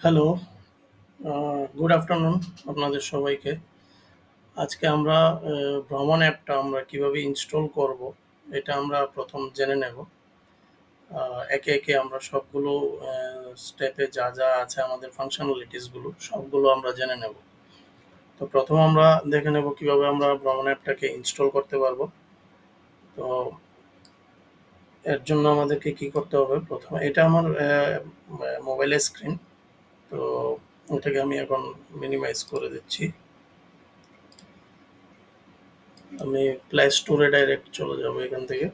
Hello, good afternoon আপনাদের সবাইকে। আজকে আমরা ভ্রমণ অ্যাপটা আমরা কিভাবে ইনস্টল করব, এটা আমরা প্রথম জেনে নেব। একে, একে আমরা সবগুলো স্টেপে যা আছে আমাদের ফাংশনালিটিসগুলো সবগুলো আমরা জেনে নেব। তো প্রথম আমরা দেখে নেব কিভাবে আমরা ভ্রমণ অ্যাপটাকে ইনস্টল করতে পারবো। তো এর জন্য আমাদেরকে কি করতে হবে? প্রথমে এটা আমার মোবাইলের স্ক্রিন। তো এটাকে আমি এখন মিনিমাইজ করে দিচ্ছি। আমি প্লে স্টোরে ডাইরেক্ট চলে যাব এখান থেকে।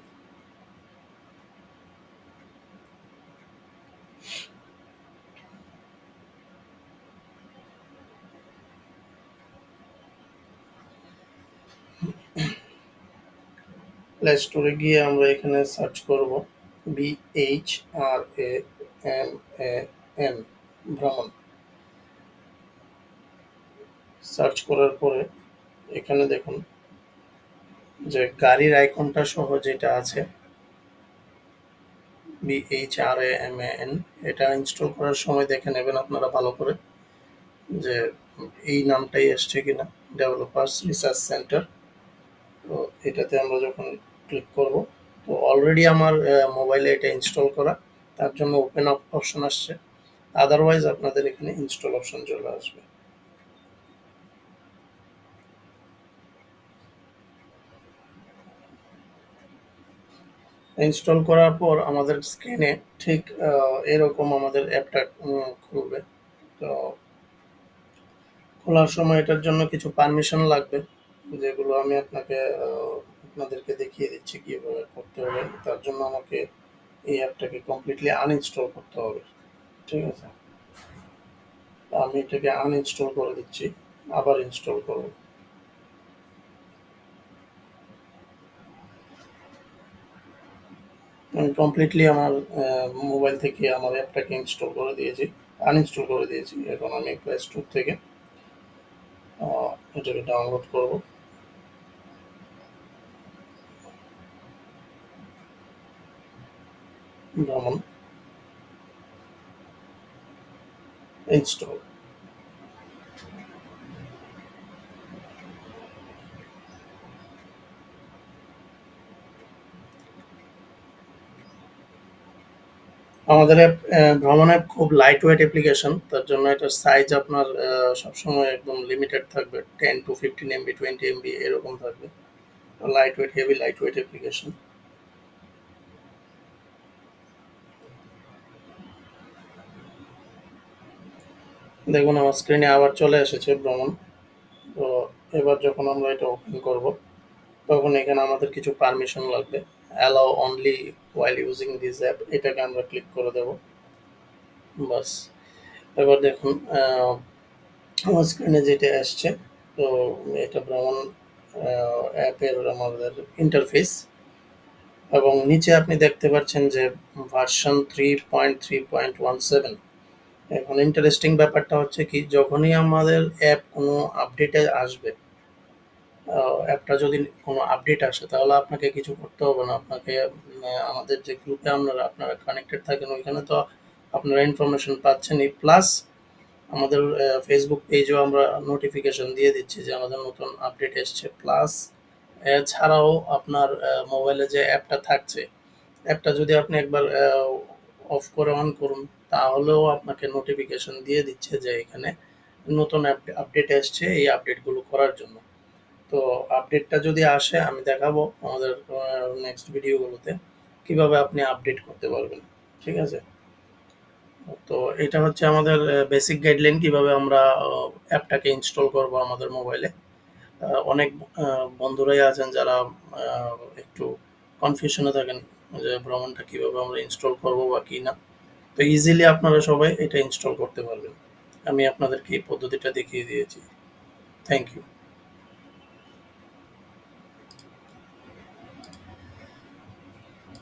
প্লে স্টোরে গিয়ে আমরা এখানে সার্চ করব BHRAMAN ভ্রমণ। সার্চ করার পরে এখানে দেখুন যে গাড়ির আইকনটা সহ যেটা আছে BHRAMAN, এটা ইনস্টল করার সময় দেখে নেবেন আপনারা ভালো করে যে এই নামটাই এসছে কিনা, ডেভেলপার্স রিসার্চ সেন্টার। তো এটাতে আমরা যখন ক্লিক করব, তো অলরেডি আমার মোবাইলে এটা ইনস্টল করা, তার জন্য ওপেন অপশন আসছে। আদারওয়াইজ আপনাদের এখানে ইনস্টল অপশন চলে আসবে। ইনস্টল করার পর আমাদের স্ক্রিনে ঠিক এরকম আমাদের অ্যাপটা খুলবে। তো খোলার সময় এটার জন্য কিছু পারমিশন লাগবে, যেগুলো আমি আপনাদেরকে দেখিয়ে দিচ্ছি কীভাবে করতে হবে। তার জন্য আমাকে এই অ্যাপটাকে কমপ্লিটলি আনইনস্টল করতে হবে। ঠিক আছে, আমি এটাকে আনইনস্টল করে দিচ্ছি, আবার ইনস্টল করব। আমি কমপ্লিটলি আমার মোবাইল থেকে আমার অ্যাপটাকে ইনস্টল করে দিয়েছি, আনইনস্টল করে দিয়েছি। এখন আমি প্লে স্টোর থেকে এটাকে ডাউনলোড করব। ভ্রমণ ইনস্টল। আমাদের অ্যাপ ভ্রমণ অ্যাপ খুব লাইট ওয়েট অ্যাপ্লিকেশন, তার জন্য এটার সাইজ আপনার সবসময় একদম লিমিটেড থাকবে। 10 to 15 MB, 20 MB এরকম থাকবে। Light weight, heavy light weight application. দেখুন আমার স্ক্রিনে আবার চলে এসেছে ভ্রমণ। তো এবার যখন আমরা এটা ওপেন করব, তখন এখানে আমাদের কিছু পারমিশন লাগবে। Allow only while using this app, এটাকে আমরা ক্লিক করে দেব। বাস, এবার দেখুন আমার স্ক্রিনে যেটা আসছে, তো এটা ভ্রমণ অ্যাপের আমাদের ইন্টারফেস, এবং নিচে আপনি দেখতে পাচ্ছেন যে ভার্সন 3.3.17। এখন ইন্টারেস্টিং ব্যাপারটা হচ্ছে কি, যখনই আমাদের অ্যাপ কোনো আপডেটে আসবে, অ্যাপটা যদি কোনো আপডেট আসে, তাহলে আপনাকে কিছু করতে হবে না। আপনাকে আমাদের যে গ্রুপে আপনারা কানেক্টেড থাকেন, ওইখানে তো আপনারা ইনফরমেশন পাচ্ছেনই, প্লাস আমাদের ফেসবুক পেজেও আমরা নোটিফিকেশন দিয়ে দিচ্ছি যে আমাদের নতুন আপডেট এসছে। প্লাস এছাড়াও আপনার মোবাইলে যে অ্যাপটা থাকছে, অ্যাপটা যদি আপনি একবার অফ করে অন করুন, তাহলেও আপনাকে নোটিফিকেশন দিয়ে দিচ্ছে যে এখানে নতুন আপডেট এসছে, এই আপডেটগুলো করার জন্য। তো আপডেটটা যদি আসে, আমি দেখাবো আমাদের নেক্সট ভিডিওগুলোতে কিভাবে আপনি আপডেট করতে পারবেন। ঠিক আছে, তো এটা হচ্ছে আমাদের বেসিক গাইডলাইন কিভাবে আমরা অ্যাপটাকে ইনস্টল করব আমাদের মোবাইলে। অনেক বন্ধুরাই আছেন যারা একটু কনফিউশনে থাকেন যে ভ্রমণটা কিভাবে আমরা ইনস্টল করব বা কি না। তো ইজিলি আপনারা সবাই এটা ইনস্টল করতে পারবেন। আমি আপনাদেরকে এই পদ্ধতিটা দেখিয়ে দিয়েছি। Thank you.